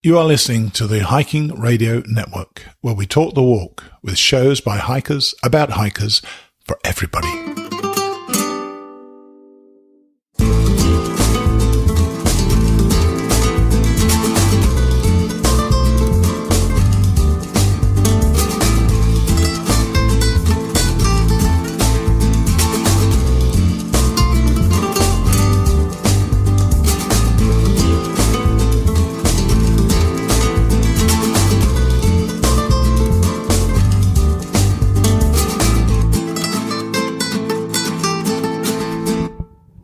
You are listening to the Hiking Radio Network, where we talk the walk with shows by hikers, about hikers, for everybody.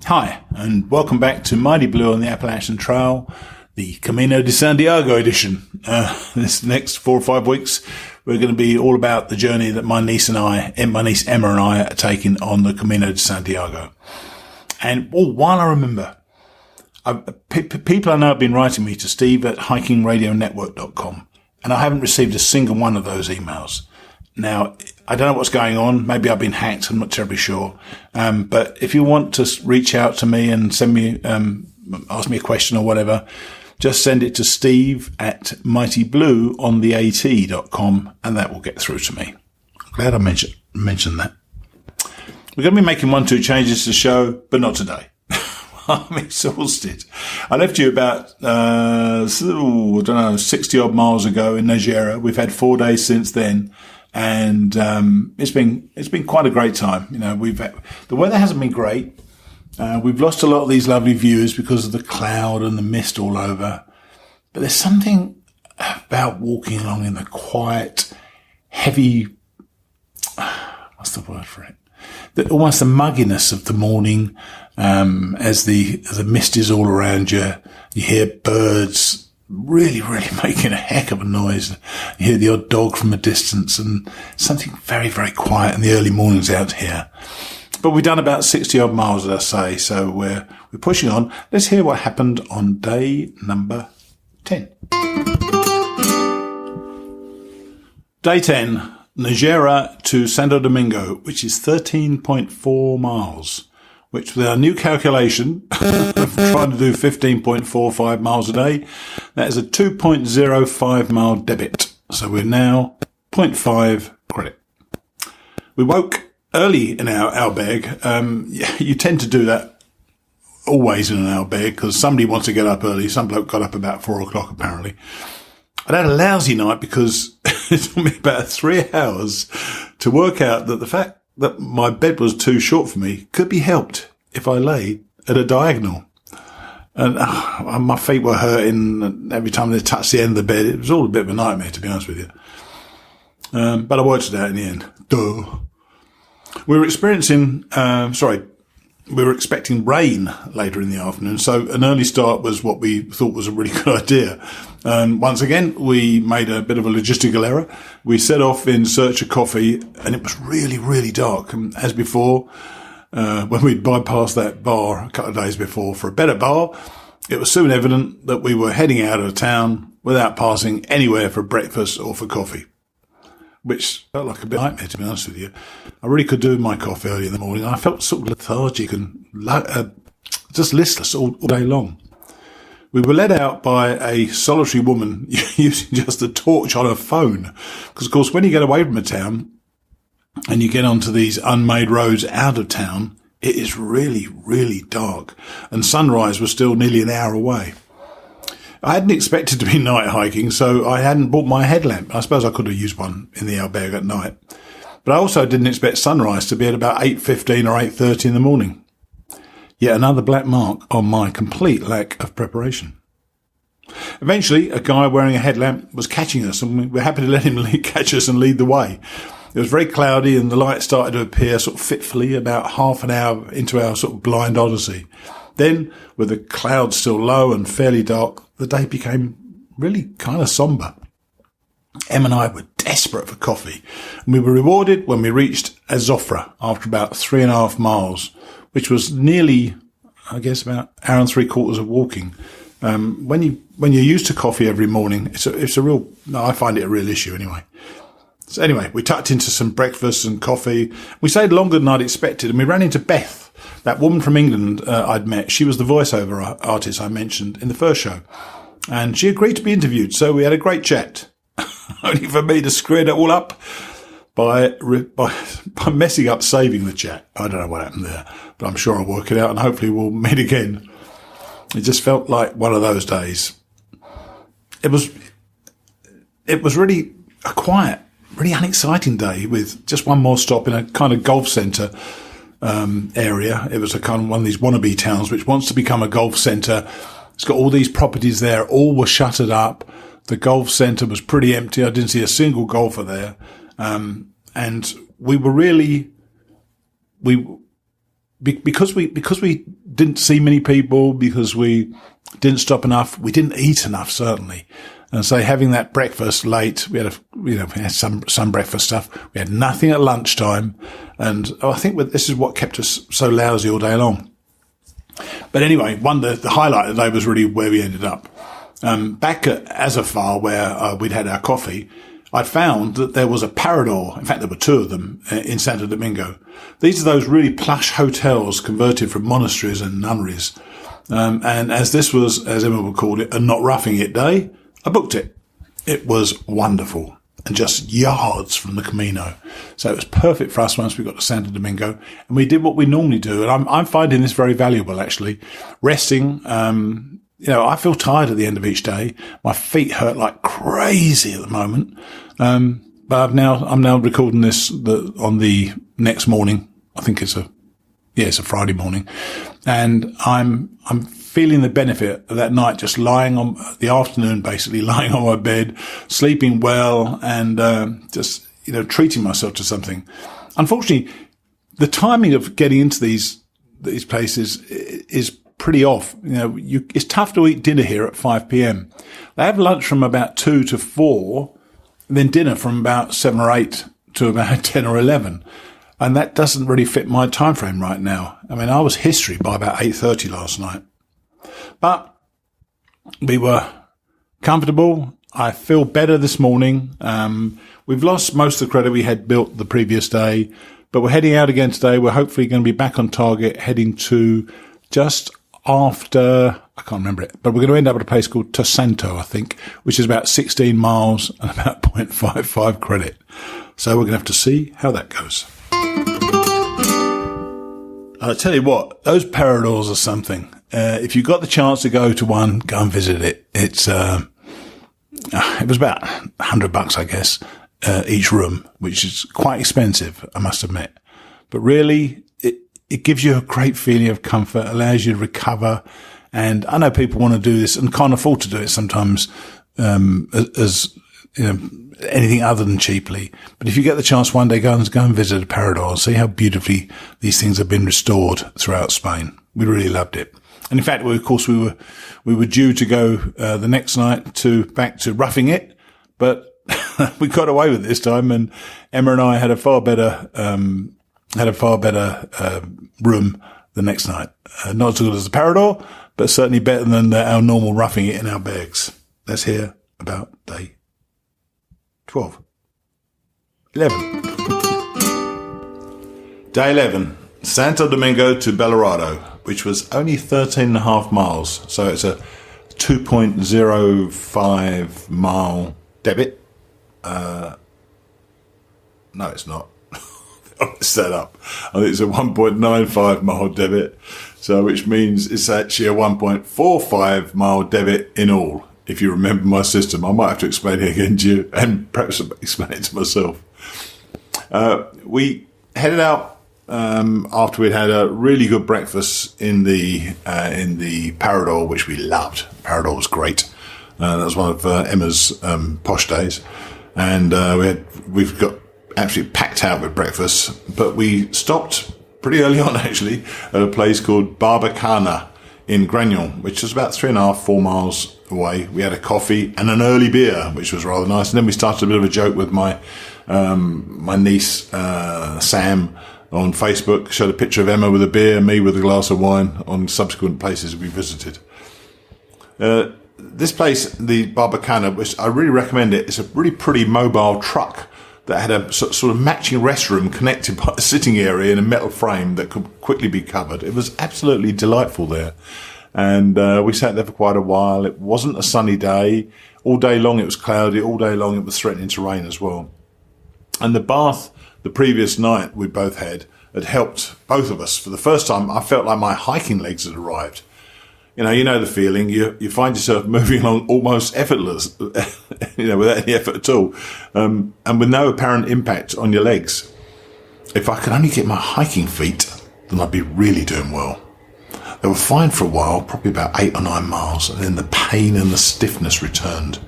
Hi, and welcome back to Mighty Blue on the Appalachian Trail, the Camino de Santiago edition. This next 4 or 5 weeks, we're going to be all about the journey that my niece Emma and I are taking on the Camino de Santiago. And while I remember, people I know have been writing me to steve@hikingradionetwork.com, and I haven't received a single one of those emails. Now, I don't know what's going on. Maybe I've been hacked. I'm not terribly sure. But if you want to reach out to me and send me, ask me a question or whatever, just send it to steve@mightyblueontheat.com and that will get through to me. I'm glad I mentioned that. We're going to be making 1-2 changes to the show, but not today. I'm exhausted. I left you about, 60 odd miles ago in Nigeria. We've had 4 days since then. And, it's been quite a great time. You know, the weather hasn't been great. We've lost a lot of these lovely views because of the cloud and the mist all over. But there's something about walking along in the quiet, heavy, what's the word for it? Almost the mugginess of the morning, as the mist is all around you. You hear birds really making a heck of a noise. You hear the odd dog from a distance and something very, very quiet in the early mornings out here. But we've done about 60 odd miles, as I say, so we're pushing on. Let's hear what happened on day number 10. Day 10, Nigeria to Santo Domingo, which is 13.4 miles. Which with our new calculation of trying to do 15.45 miles a day, that is a 2.05 mile debit. So we're now 0.5 credit. We woke early in our albergue. You tend to do that always in an albergue because somebody wants to get up early. Some bloke got up about 4 o'clock apparently. I had a lousy night because it took me about 3 hours to work out that the fact that my bed was too short for me could be helped if I lay at a diagonal. And my feet were hurting every time they touched the end of the bed. It was all a bit of a nightmare, to be honest with you. But I worked it out in the end. Duh. We were expecting rain later in the afternoon, so an early start was what we thought was a really good idea. And once again, we made a bit of a logistical error. We set off in search of coffee, and it was really, really dark. And as before, when we'd bypassed that bar a couple of days before for a better bar, it was soon evident that we were heading out of town without passing anywhere for breakfast or for coffee, which felt like a bit of a nightmare, to be honest with you. I really could do with my coffee early in the morning. I felt sort of lethargic and just listless all day long. We were led out by a solitary woman using just a torch on her phone. Because, of course, when you get away from a town and you get onto these unmade roads out of town, it is really, really dark. And sunrise was still nearly an hour away. I hadn't expected to be night hiking, so I hadn't bought my headlamp. I suppose I could have used one in the albergue at night. But I also didn't expect sunrise to be at about 8:15 or 8:30 in the morning. Yet another black mark on my complete lack of preparation. Eventually, a guy wearing a headlamp was catching us, and we were happy to let him catch us and lead the way. It was very cloudy, and the light started to appear sort of fitfully about half an hour into our sort of blind odyssey. Then, with the clouds still low and fairly dark, the day became really kind of somber. Em and I were desperate for coffee, and we were rewarded when we reached Azofra after about 3.5 miles, which was nearly, I guess, about an hour and 3/4 of walking. When you're used to coffee every morning, I find it a real issue anyway. So anyway, we tucked into some breakfast and coffee. We stayed longer than I'd expected, and we ran into Beth, that woman from England I'd met. She was the voiceover artist I mentioned in the first show. And she agreed to be interviewed, so we had a great chat. Only for me to screw it all up by messing up saving the chat. I don't know what happened there, but I'm sure I'll work it out, and hopefully we'll meet again. It just felt like one of those days. It was really a quiet, really unexciting day with just one more stop in a kind of golf centre area. It was a kind of one of these wannabe towns which wants to become a golf centre. It's got all these properties there. All were shuttered up. The golf centre was pretty empty. I didn't see a single golfer there. And we were really, because we didn't see many people, because we didn't stop enough, we didn't eat enough, certainly. And so having that breakfast late, we had some breakfast stuff. We had nothing at lunchtime. And I think this is what kept us so lousy all day long. But anyway, the highlight of the day was really where we ended up. Back at Azafar, where we'd had our coffee, I found that there was a parador. In fact, there were two of them in Santo Domingo. These are those really plush hotels converted from monasteries and nunneries. And as this was, as Emma would call it, a not roughing it day, I booked it. It was wonderful and just yards from the Camino. So it was perfect for us once we got to Santo Domingo, and we did what we normally do. And I'm finding this very valuable, actually. Resting, I feel tired at the end of each day. My feet hurt like crazy at the moment. But I'm now recording this on the next morning. I think it's a Friday morning, and I'm feeling the benefit of that night, just lying on the afternoon, basically lying on my bed, sleeping well, and just treating myself to something. Unfortunately, the timing of getting into these places is pretty off. It's tough to eat dinner here at 5 p.m. They have lunch from about 2 to 4, and then dinner from about 7 or 8 to about 10 or 11. And that doesn't really fit my time frame right now. I mean, I was history by about 8:30 last night. But we were comfortable. I feel better this morning. We've lost most of the credit we had built the previous day, but we're heading out again today. We're hopefully going to be back on target, heading to just after, I can't remember it, but we're going to end up at a place called Tosanto, I think, which is about 16 miles and about 0.55 credit. So we're going to have to see how that goes. I'll tell you what, those paradors are something. If you got the chance to go to one, go and visit it. It was about $100, I guess, each room, which is quite expensive, I must admit. But really, it gives you a great feeling of comfort, allows you to recover. And I know people want to do this and can't afford to do it sometimes, as anything other than cheaply. But if you get the chance one day, go and visit a parador, see how beautifully these things have been restored throughout Spain. We really loved it. And in fact, we were due to go the next night back to Roughing It, but we got away with it this time. And Emma and I had a far better room the next night. Not as good as the Parador, but certainly better than our normal Roughing It in our bags. Let's hear about day 11. Day 11, Santo Domingo to Belorado, which was only 13.5 miles. So it's a 2.05 mile debit. No, it's not. It's set up. I think it's a 1.95 mile debit. So which means it's actually a 1.45 mile debit in all. If you remember my system, I might have to explain it again to you and perhaps explain it to myself. We headed out after we'd had a really good breakfast in the Parador, which we loved. Parador was great. That was one of Emma's posh days, and we've got absolutely packed out with breakfast. But we stopped pretty early on, actually, at a place called Barbacana in Gragnon, which was about 3.5-4 miles away. We had a coffee and an early beer, which was rather nice. And then we started a bit of a joke with my niece, Sam, on Facebook, showed a picture of Emma with a beer, me with a glass of wine on subsequent places we visited. This place, the Barbacana, which I really recommend it. It's a really pretty mobile truck that had a sort of matching restroom connected by a sitting area in a metal frame that could quickly be covered. It was absolutely delightful there. And we sat there for quite a while. It wasn't a sunny day. All day long it was cloudy. All day long it was threatening to rain as well. And the bath the previous night we both had helped both of us. For the first time, I felt like my hiking legs had arrived. You know the feeling. You find yourself moving along almost effortless, without any effort at all, and with no apparent impact on your legs. If I could only get my hiking feet, then I'd be really doing well. They were fine for a while, probably about 8 or 9 miles, and then the pain and the stiffness returned.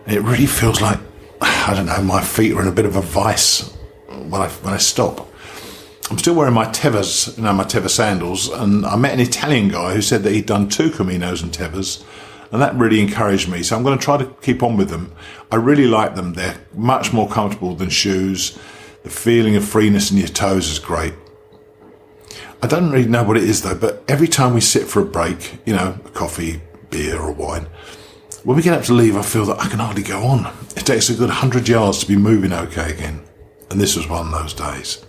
And it really feels like, I don't know, my feet are in a bit of a vice when I stop. I'm still wearing my Tevas, my Teva sandals, and I met an Italian guy who said that he'd done 2 Caminos and Tevas, and that really encouraged me. So I'm going to try to keep on with them. I really like them. They're much more comfortable than shoes. The feeling of freeness in your toes is great. I don't really know what it is though, but every time we sit for a break, a coffee, beer or wine, when we get up to leave, I feel that I can hardly go on. It takes a good 100 yards to be moving okay again. And this was one of those days.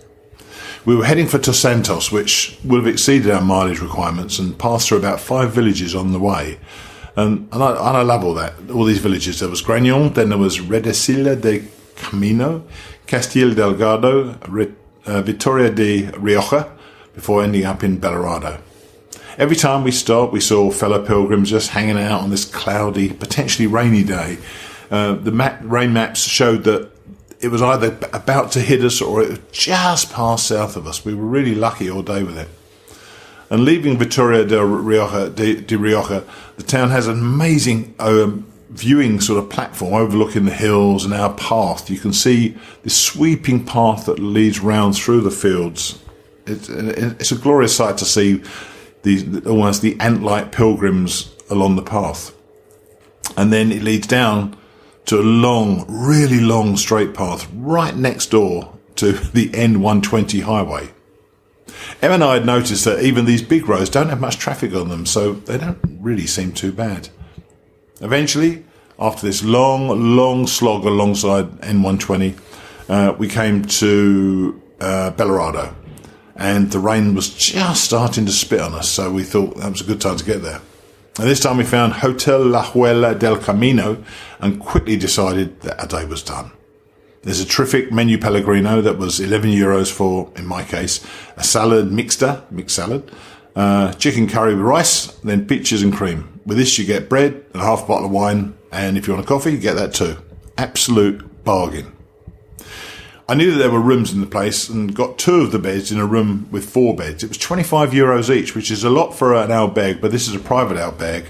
We were heading for Dos Santos, which would have exceeded our mileage requirements, and passed through about 5 villages on the way. And I love all these villages. There was Gragnon, then there was Redecilla de Camino, Castil Delgado, Vitoria de Rioja, before ending up in Belorado. Every time we stopped, we saw fellow pilgrims just hanging out on this cloudy, potentially rainy day. The rain maps showed that it was either about to hit us or it was just past south of us. We were really lucky all day with it. And leaving Vitoria de Rioja, the town has an amazing viewing sort of platform overlooking the hills and our path. You can see this sweeping path that leads round through the fields. It's a glorious sight to see almost the ant-like pilgrims along the path. And then it leads down to a long, really long straight path right next door to the N120 highway. Em and I had noticed that even these big roads don't have much traffic on them, so they don't really seem too bad. Eventually, after this long slog alongside N120, we came to Belorado, and the rain was just starting to spit on us, so we thought that was a good time to get there. And this time we found Hotel La Huela del Camino and quickly decided that our day was done. There's a terrific menu Pellegrino that was €11 for, in my case, a salad mixed salad, chicken curry with rice, then peaches and cream. With this you get bread and a half bottle of wine, and if you want a coffee, you get that too. Absolute bargain. I knew that there were rooms in the place and got 2 of the beds in a room with 4 beds. It was €25 each, which is a lot for an albergue, but this is a private albergue.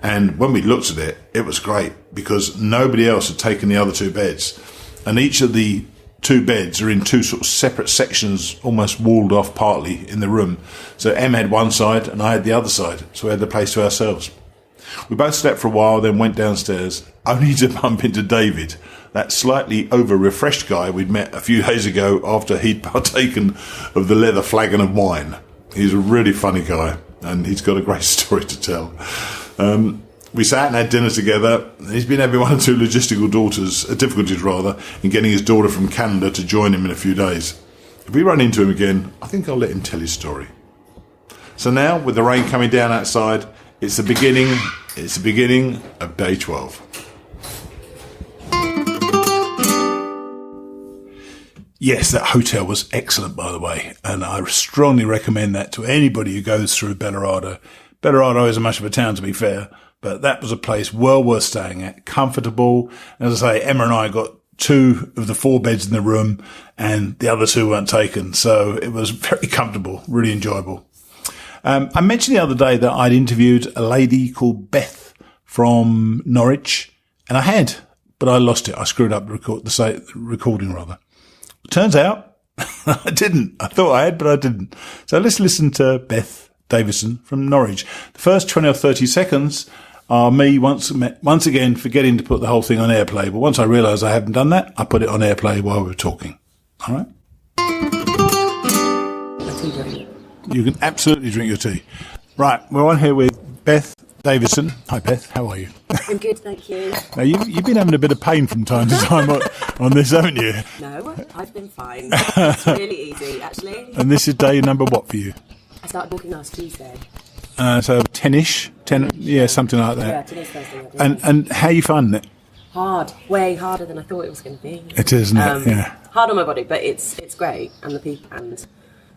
And when we looked at it, it was great because nobody else had taken the other 2 beds. And each of the 2 beds are in 2 sort of separate sections, almost walled off partly in the room. So Em had one side and I had the other side. So we had the place to ourselves. We both slept for a while, then went downstairs, only to bump into David, that slightly over-refreshed guy we'd met a few days ago after he'd partaken of the leather flagon of wine. He's a really funny guy, and he's got a great story to tell. We sat and had dinner together. He's been having 1 or 2 logistical difficulties in getting his daughter from Canada to join him in a few days. If we run into him again, I think I'll let him tell his story. So now, with the rain coming down outside, it's the beginning of day 12. Yes, that hotel was excellent, by the way, and I strongly recommend that to anybody who goes through Belorado. Belorado isn't much of a town, to be fair, but that was a place well worth staying at, comfortable. As I say, Emma and I got 2 of the 4 beds in the room, and the other 2 weren't taken, so it was very comfortable, really enjoyable. I mentioned the other day that I'd interviewed a lady called Beth from Norwich, and I had, but I lost it. I screwed up the recording. Turns out I didn't. I thought I had, but I didn't. So let's listen to Beth Davison from Norwich. The first 20 or 30 seconds are me once again forgetting to put the whole thing on airplay. But once I realised I hadn't done that, I put it on airplay while we were talking. All right? You can absolutely drink your tea. Right, we're on here with Beth Davison. Hi, Beth. How are you? I'm good, thank you. Now, you've been having a bit of pain from time to time on this, haven't you? No, I've been fine. It's really easy, actually. And this is day number what for you? I started walking last Tuesday. So 10-ish, 10, yeah, something like Yeah, that. today's Thursday. And how you finding it? Hard, way harder than I thought it was going to be. It is, isn't it? Yeah. Hard on my body, but it's great. And the people and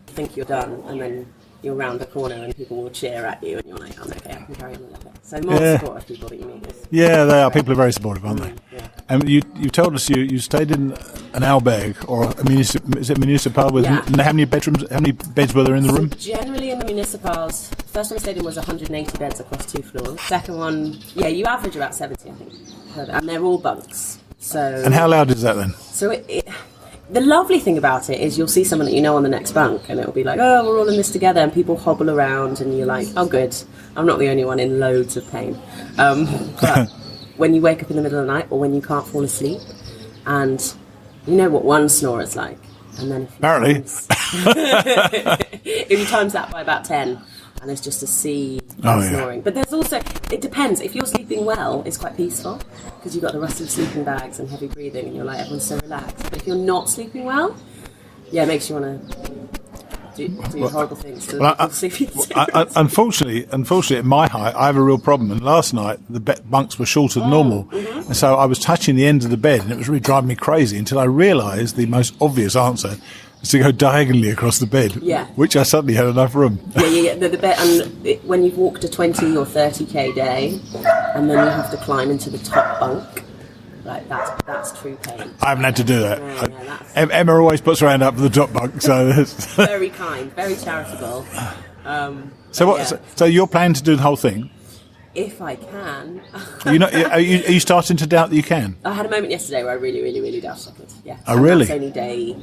think you're done, and then you're round the corner and people will cheer at you, and you're like, I'm okay, I can carry on a little bit. So more supportive people that you meet with. Yeah, they are. People are very supportive, aren't they? Yeah. And you told us you stayed in an albergue or is it municipal with and how many beds were there in the room? Generally in the municipals, first one I stayed in was 180 beds across 2 floors. Second one, you average about 70, I think, and they're all bunks. So and how loud is that then? So the lovely thing about it is you'll see someone that you know on the next bunk, and it'll be like, oh, we're all in this together, and people hobble around, and you're like, oh, good, I'm not the only one in loads of pain. But when you wake up in the middle of the night, or when you can't fall asleep, and you know what one snorer's like, and then if you times that by about 10, and there's just a sea of snoring. But there's also, it depends. If you're sleeping well, it's quite peaceful because you've got the rustle of sleeping bags and heavy breathing, and you're like, everyone's so relaxed. But if you're not sleeping well, it makes you want to do horrible things to sleeping. Unfortunately, at my height, I have a real problem. And last night, the bunks were shorter than normal. Mm-hmm. And so I was touching the end of the bed, and it was really driving me crazy until I realised the most obvious answer is to go diagonally across the bed, which I suddenly had enough room. The bed, and when you've walked a 20 or 30k day, and then you have to climb into the top bunk, like that's true pain. I haven't had to do that. Emma always puts her hand up for the top bunk, so very kind, very charitable. So you're planning to do the whole thing? If I can. Are you starting to doubt that you can? I had a moment yesterday where I really, really, really doubted I could. Yeah. Oh, really? It's only day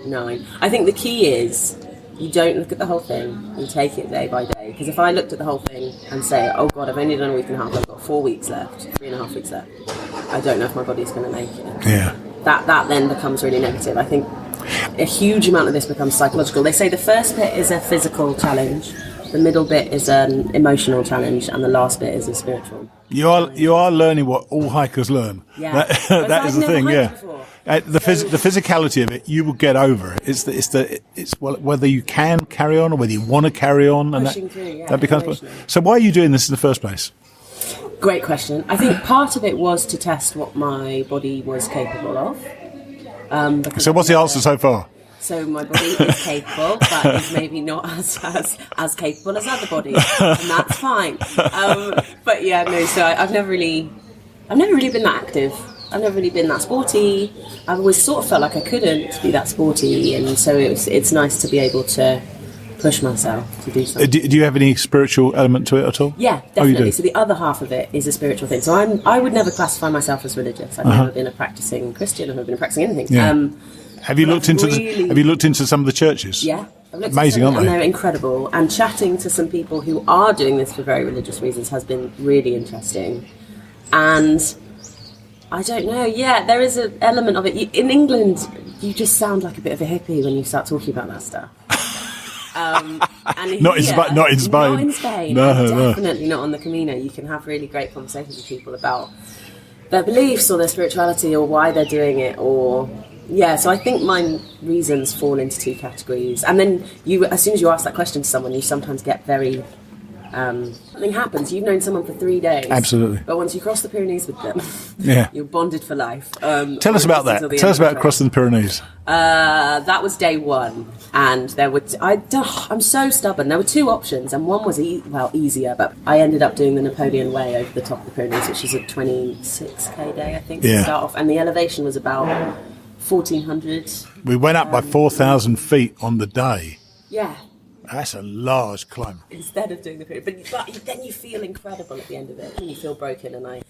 9. I think the key is you don't look at the whole thing, you take it day by day. Because if I looked at the whole thing and say, oh God, I've only done a week and a half, I've got 4 weeks left, 3.5 weeks left, I don't know if my body's going to make it. Yeah. That then becomes really negative. I think a huge amount of this becomes psychological. They say the first bit is a physical challenge, the middle bit is an emotional challenge, and the last bit is a spiritual. You are learning what all hikers learn. Yeah. That is the thing. Yeah. The physicality of it, you will get over. It's whether you can carry on or whether you want to carry on, and that becomes. So why are you doing this in the first place? Great question. I think part of it was to test what my body was capable of. So what's the answer so far? So my body is capable, but is maybe not as capable as other bodies, and that's fine. But yeah, no. So I've never really been that active. I've never really been that sporty. I've always sort of felt like I couldn't be that sporty, and so it's nice to be able to push myself to do something. Do you have any spiritual element to it at all? Yeah, definitely. Oh, you do? So the other half of it is a spiritual thing. So I would never classify myself as religious. I've never been a practicing Christian. I've never been practicing anything. Yeah. Have you looked into some of the churches? Yeah, I've looked amazing, aren't they? And they're incredible. And chatting to some people who are doing this for very religious reasons has been really interesting. And I don't know. Yeah, there is an element of it. In England, you just sound like a bit of a hippie when you start talking about that stuff. And not in Spain. Not in Spain. No. Definitely not on the Camino. You can have really great conversations with people about their beliefs or their spirituality or why they're doing it or. Yeah, so I think my reasons fall into 2 categories. And then as soon as you ask that question to someone, you sometimes get very... something happens. You've known someone for 3 days. Absolutely. But once you cross the Pyrenees with them, you're bonded for life. Tell us about that. Tell us about crossing the Pyrenees. That was day 1. And there were... I'm so stubborn. There were 2 options, and one was easier, but I ended up doing the Napoleon Way over the top of the Pyrenees, which is a 26k day, I think, to start off. And the elevation was about... 1,400. We went up by 4,000 feet on the day. Yeah. That's a large climb. Instead of doing the period. But then you feel incredible at the end of it. And you feel broken and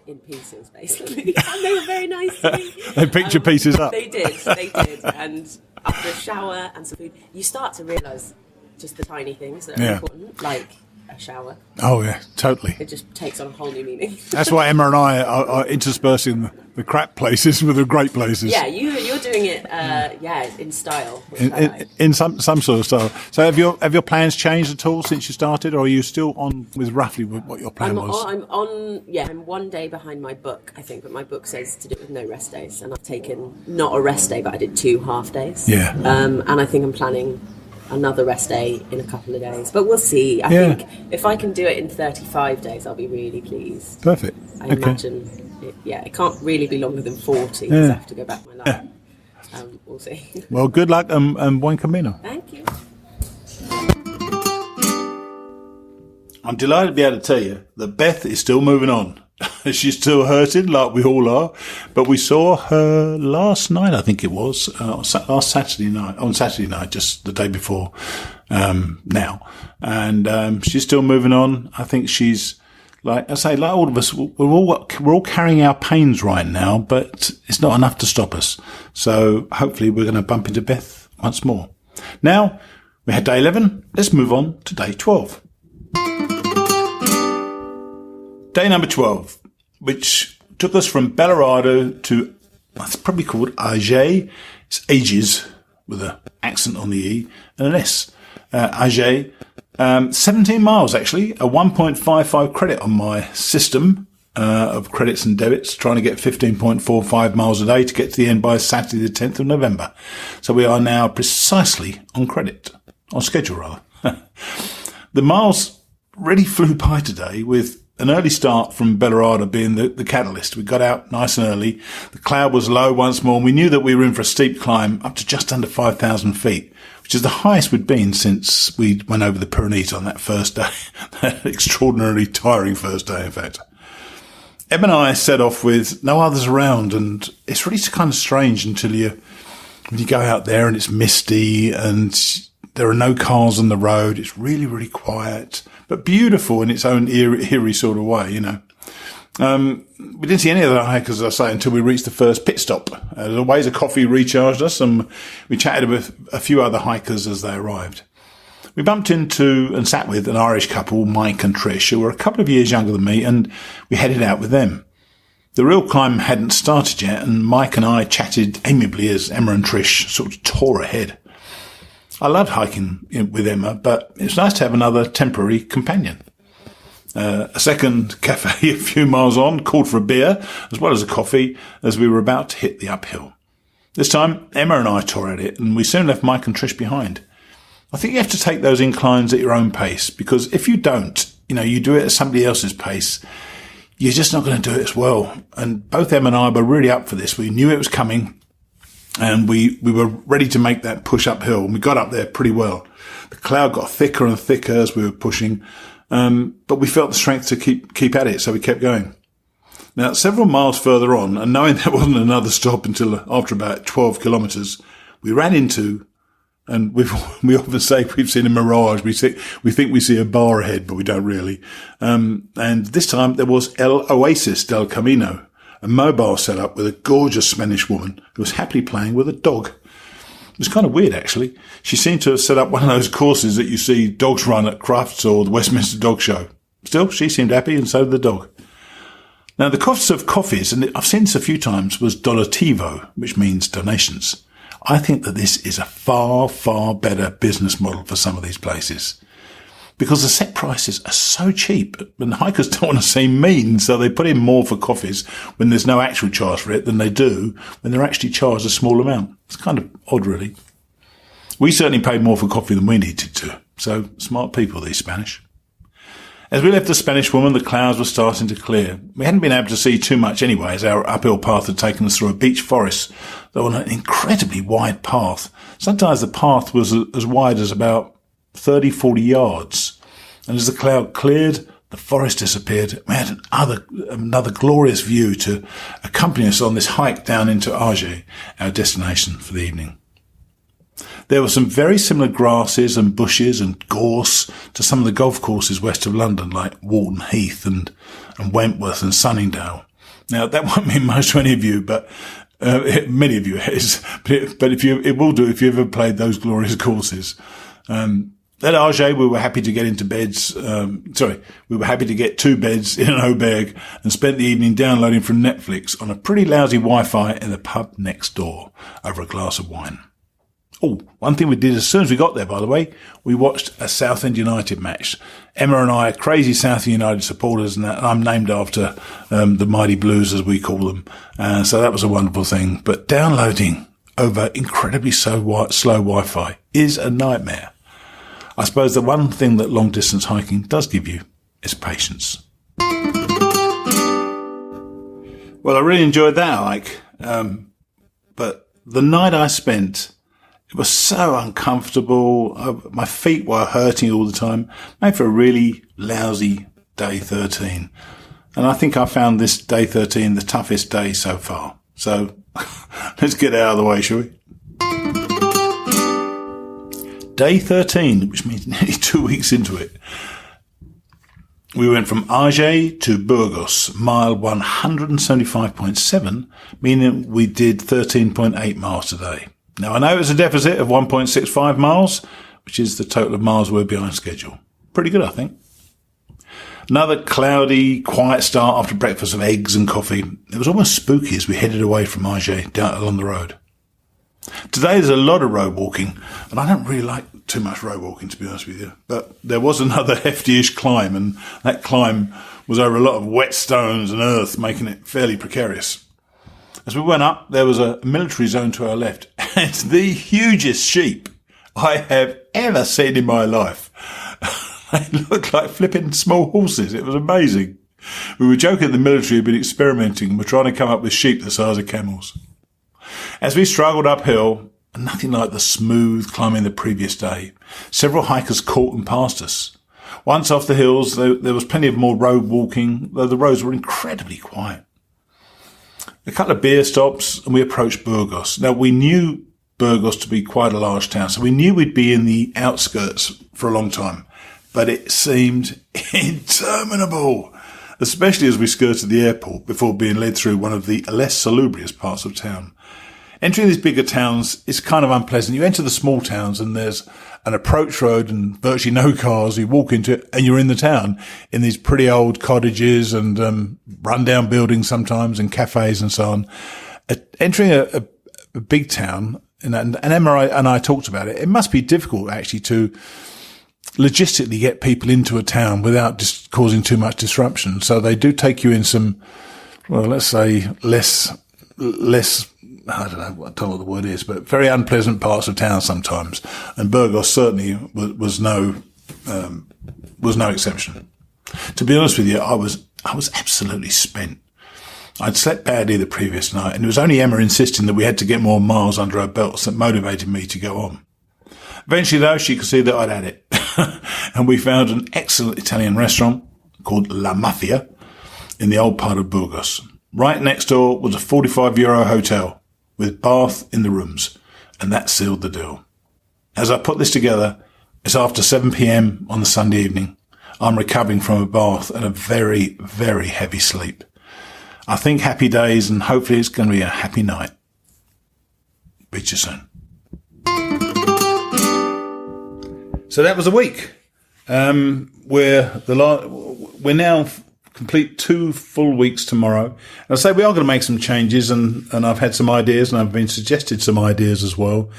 in pieces, basically. And they were very nice to me. They picked your pieces up. They did. And after a shower and some food, you start to realise just the tiny things that are important, like a shower. Oh, yeah, totally. It just takes on a whole new meaning. That's why Emma and I are interspersing the crap places with the great places. Yeah, you're doing it, in style. In some sort of style. So have your plans changed at all since you started, or are you still on with roughly what your plan was? I'm 1 day behind my book, I think, but my book says to do it with no rest days, and I've taken, not a rest day, but I did 2 half days. Yeah. And I think I'm planning another rest day in a couple of days. But we'll see. I think if I can do it in 35 days, I'll be really pleased. Perfect. I imagine, it can't really be longer than 40 because I have to go back my life. We'll see. Well, good luck and buen camino. Thank you. I'm delighted to be able to tell you that Beth is still moving on. She's still hurting, like we all are. But we saw her last night, I think it was, last Saturday night, just the day before now. And she's still moving on. I think she's, like I say, like all of us, we're all carrying our pains right now, but it's not enough to stop us. So hopefully we're going to bump into Beth once more. Now, we had day 11. Let's move on to day 12. Day number 12, which took us from Belorado to, it's probably called Ager. It's Ages, with an accent on the E and an S. Ager. 17 miles, actually. A 1.55 credit on my system of credits and debits, trying to get 15.45 miles a day to get to the end by Saturday the 10th of November. So we are now precisely on schedule rather. The miles really flew by today, with an early start from Belorado being the catalyst. We got out nice and early. The cloud was low once more, and we knew that we were in for a steep climb up to just under 5,000 feet, which is the highest we'd been since we went over the Pyrenees on that first day. That extraordinarily tiring first day, in fact. Em and I set off with no others around, and it's really kind of strange when you go out there and it's misty and there are no cars on the road. It's really, really quiet, but beautiful in its own eerie sort of way, you know. We didn't see any of the hikers, as I say, until we reached the first pit stop. The Ways of Coffee recharged us, and we chatted with a few other hikers as they arrived. We bumped into and sat with an Irish couple, Mike and Trish, who were a couple of years younger than me, and we headed out with them. The real climb hadn't started yet, and Mike and I chatted amiably as Emma and Trish sort of tore ahead. I loved hiking with Emma, but it was nice to have another temporary companion. A second cafe a few miles on called for a beer, as well as a coffee, as we were about to hit the uphill. This time, Emma and I tore at it, and we soon left Mike and Trish behind. I think you have to take those inclines at your own pace, because if you don't, you do it at somebody else's pace, you're just not going to do it as well. And both Emma and I were really up for this. We knew it was coming, and we were ready to make that push uphill, and we got up there pretty well. The cloud got thicker and thicker as we were pushing, but we felt the strength to keep at it, so we kept going. Now, several miles further on, and knowing there wasn't another stop until after about 12 kilometres, we ran into, and we often say we've seen a mirage. We think we see a bar ahead, but we don't really. And this time there was El Oasis del Camino, a mobile setup with a gorgeous Spanish woman who was happily playing with a dog. It was kind of weird, actually. She seemed to have set up one of those courses that you see dogs run at Crufts or the Westminster Dog Show. Still, she seemed happy, and so did the dog. Now, the cost of coffees, and I've seen this a few times, was donativo, which means donations. I think that this is a far, far better business model for some of these places, because the set prices are so cheap, and hikers don't want to seem mean, so they put in more for coffees when there's no actual charge for it than they do when they're actually charged a small amount. It's kind of odd, really. We certainly paid more for coffee than we needed to, so smart people, these Spanish. As we left the Spanish woman, the clouds were starting to clear. We hadn't been able to see too much anyway, as our uphill path had taken us through a beech forest, though on an incredibly wide path. Sometimes the path was as wide as about 30, 40 yards. And as the cloud cleared, the forest disappeared. We had another glorious view to accompany us on this hike down into Ager, our destination for the evening. There were some very similar grasses and bushes and gorse to some of the golf courses west of London, like Walton Heath and Wentworth and Sunningdale. Now, that won't mean much to any of you, but many of you is. But it will do if you ever played those glorious courses. At Ager, we were happy to get into beds. We were happy to get 2 beds in an auberge and spent the evening downloading from Netflix on a pretty lousy Wi-Fi in the pub next door over a glass of wine. Oh, one thing we did as soon as we got there, by the way, we watched a Southend United match. Emma and I are crazy Southend United supporters, and I'm named after the Mighty Blues, as we call them. So that was a wonderful thing. But downloading over incredibly slow Wi-Fi is a nightmare. I suppose the one thing that long distance hiking does give you is patience. Well, I really enjoyed that hike, but the night I spent, it was so uncomfortable. My feet were hurting all the time. Made for a really lousy day 13. And I think I found this day 13 the toughest day so far. So let's get out of the way, shall we? Day 13, which means nearly 2 weeks into it. We went from Arges to Burgos, mile 175.7, meaning we did 13.8 miles today. Now, I know it was a deficit of 1.65 miles, which is the total of miles we're behind schedule. Pretty good, I think. Another cloudy, quiet start after breakfast of eggs and coffee. It was almost spooky as we headed away from Arges down along the road. Today there's a lot of road walking, and I don't really like too much road walking, to be honest with you. But there was another hefty-ish climb, and that climb was over a lot of wet stones and earth, making it fairly precarious. As we went up, there was a military zone to our left. It's the hugest sheep I have ever seen in my life. They looked like flipping small horses. It was amazing. We were joking the military had been experimenting and were trying to come up with sheep the size of camels. As we struggled uphill, nothing like the smooth climbing the previous day, several hikers caught and passed us. Once off the hills, there was plenty of more road walking, though the roads were incredibly quiet. A couple of beer stops and we approached Burgos. Now, we knew Burgos to be quite a large town, so we knew we'd be in the outskirts for a long time. But it seemed interminable, especially as we skirted the airport before being led through one of the less salubrious parts of town. Entering these bigger towns is kind of unpleasant. You enter the small towns and there's an approach road and virtually no cars. You walk into it and you're in the town in these pretty old cottages and rundown buildings sometimes and cafes and so on. Entering a big town, and Emma and I talked about it, it must be difficult actually to logistically get people into a town without just causing too much disruption. So they do take you in some, well, let's say less, I don't know what the word is, but very unpleasant parts of town sometimes. And Burgos certainly was no exception. To be honest with you, I was absolutely spent. I'd slept badly the previous night, and it was only Emma insisting that we had to get more miles under our belts that motivated me to go on. Eventually, though, she could see that I'd had it. And we found an excellent Italian restaurant called La Mafia in the old part of Burgos. Right next door was a €45 hotel with bath in the rooms, and that sealed the deal. As I put this together, it's after 7 p.m. on the Sunday evening. I'm recovering from a bath and a very, very heavy sleep. I think happy days, and hopefully it's going to be a happy night. Beat you soon. So that was a week. We're now complete 2 full weeks tomorrow. And I say we are going to make some changes, and I've had some ideas, and I've been suggested some ideas as well.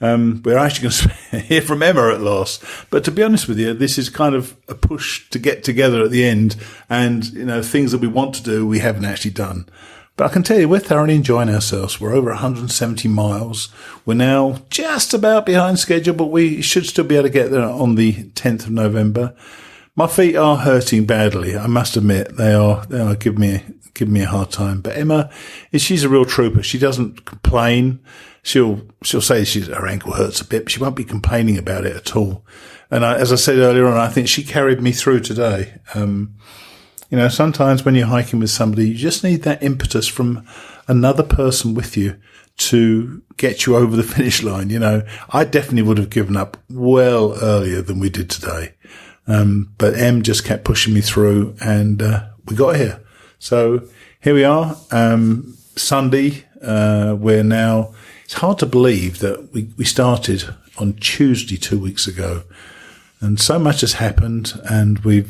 We're actually going to hear from Emma at last. But to be honest with you, this is kind of a push to get together at the end, and things that we want to do we haven't actually done. But I can tell you, we're thoroughly enjoying ourselves. We're over 170 miles. We're now just about behind schedule, but we should still be able to get there on the 10th of November. My feet are hurting badly. I must admit, they are giving me a hard time. But Emma, she's a real trooper. She doesn't complain. She'll say her ankle hurts a bit, but she won't be complaining about it at all. And as I said earlier on, I think she carried me through today. Sometimes when you're hiking with somebody, you just need that impetus from another person with you to get you over the finish line. I definitely would have given up well earlier than we did today. But Em just kept pushing me through, and we got here. So here we are, Sunday. We're now, it's hard to believe that we started on Tuesday 2 weeks ago, and so much has happened, and we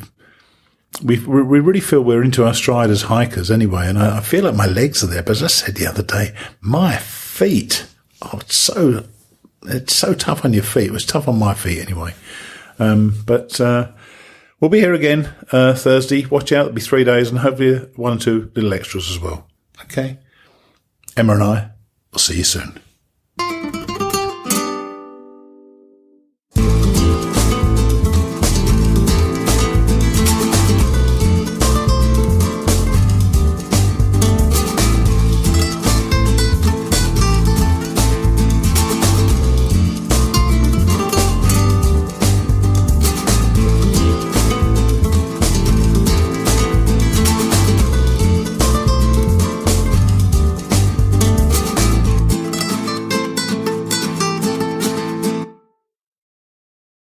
really feel we're into our stride as hikers anyway. And I feel like my legs are there, but as I said the other day, my feet, it's so tough on your feet. It was tough on my feet anyway. But we'll be here again, Thursday. Watch out. It'll be 3 days, and hopefully 1 or 2 little extras as well. Okay. Emma and I will see you soon.